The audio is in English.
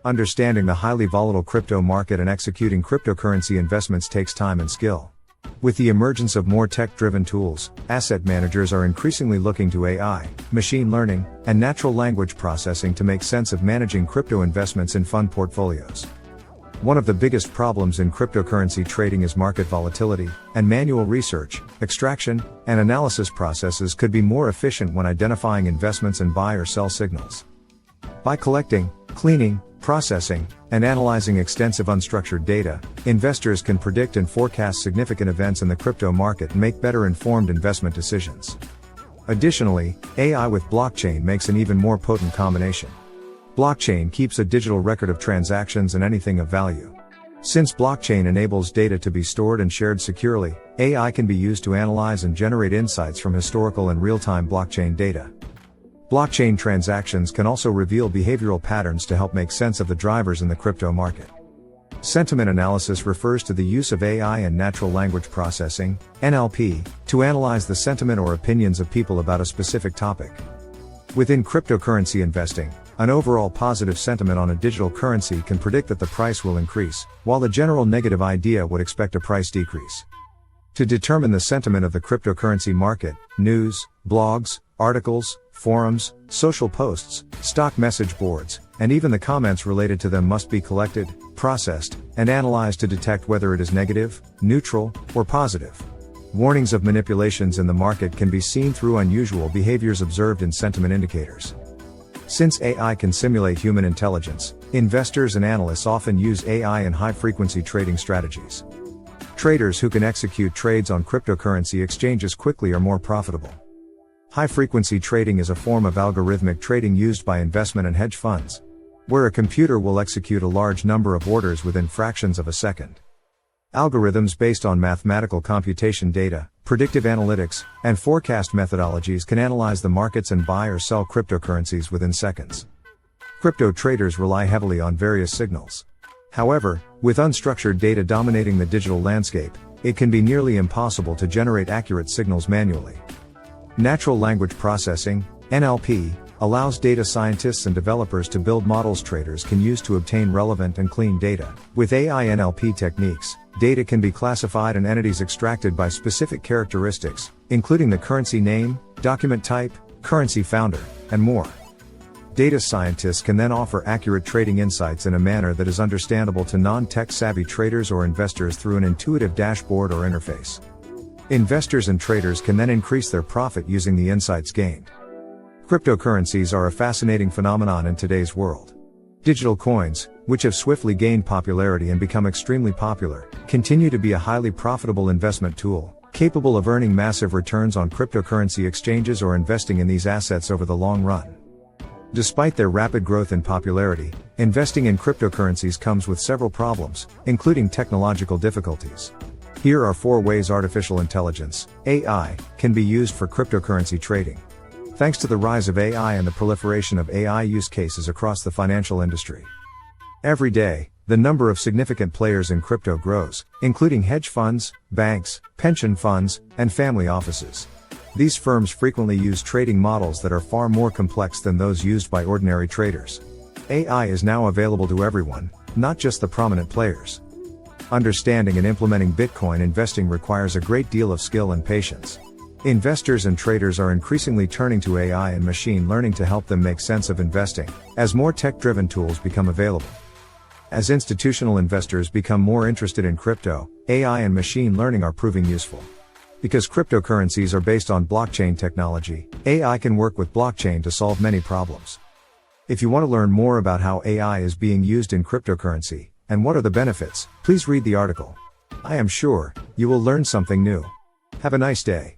Understanding the highly volatile crypto market and executing cryptocurrency investments takes time and skill. With the emergence of more tech-driven tools, asset managers are increasingly looking to AI, machine learning, and natural language processing to make sense of managing crypto investments in fund portfolios. One of the biggest problems in cryptocurrency trading is market volatility, and manual research, extraction, and analysis processes could be more efficient when identifying investments and buy or sell signals. By collecting, cleaning, processing, and analyzing extensive unstructured data, investors can predict and forecast significant events in the crypto market and make better informed investment decisions. Additionally, AI with blockchain makes an even more potent combination. Blockchain keeps a digital record of transactions and anything of value. Since blockchain enables data to be stored and shared securely, AI can be used to analyze and generate insights from historical and real-time blockchain data. Blockchain transactions can also reveal behavioral patterns to help make sense of the drivers in the crypto market. Sentiment analysis refers to the use of AI and natural language processing, NLP, to analyze the sentiment or opinions of people about a specific topic. Within cryptocurrency investing, an overall positive sentiment on a digital currency can predict that the price will increase, while a general negative idea would expect a price decrease. To determine the sentiment of the cryptocurrency market, news, blogs, articles, forums, social posts, stock message boards, and even the comments related to them must be collected, processed, and analyzed to detect whether it is negative, neutral, or positive. Warnings of manipulations in the market can be seen through unusual behaviors observed in sentiment indicators. Since AI can simulate human intelligence, investors and analysts often use AI in high-frequency trading strategies. Traders who can execute trades on cryptocurrency exchanges quickly are more profitable. High-frequency trading is a form of algorithmic trading used by investment and hedge funds, where a computer will execute a large number of orders within fractions of a second. Algorithms based on mathematical computation data, predictive analytics, and forecast methodologies can analyze the markets and buy or sell cryptocurrencies within seconds. Crypto traders rely heavily on various signals. However, with unstructured data dominating the digital landscape, it can be nearly impossible to generate accurate signals manually. Natural language processing, NLP, allows data scientists and developers to build models traders can use to obtain relevant and clean data. With AI NLP techniques, data can be classified and entities extracted by specific characteristics, including the currency name, document type, currency founder, and more. Data scientists can then offer accurate trading insights in a manner that is understandable to non-tech savvy traders or investors through an intuitive dashboard or interface. Investors and traders can then increase their profit using the insights gained. Cryptocurrencies are a fascinating phenomenon in today's world. Digital coins, which have swiftly gained popularity and become extremely popular, continue to be a highly profitable investment tool, capable of earning massive returns on cryptocurrency exchanges or investing in these assets over the long run. Despite their rapid growth in popularity, investing in cryptocurrencies comes with several problems, including technological difficulties. Here are 4 ways artificial intelligence, AI, can be used for cryptocurrency trading. Thanks to the rise of AI and the proliferation of AI use cases across the financial industry. Every day, the number of significant players in crypto grows, including hedge funds, banks, pension funds, and family offices. These firms frequently use trading models that are far more complex than those used by ordinary traders. AI is now available to everyone, not just the prominent players. Understanding and implementing Bitcoin investing requires a great deal of skill and patience. Investors and traders are increasingly turning to AI and machine learning to help them make sense of investing, as more tech-driven tools become available. As institutional investors become more interested in crypto, AI and machine learning are proving useful. Because cryptocurrencies are based on blockchain technology, AI can work with blockchain to solve many problems. If you want to learn more about how AI is being used in cryptocurrency, and what are the benefits, please read the article. I am sure you will learn something new. Have a nice day.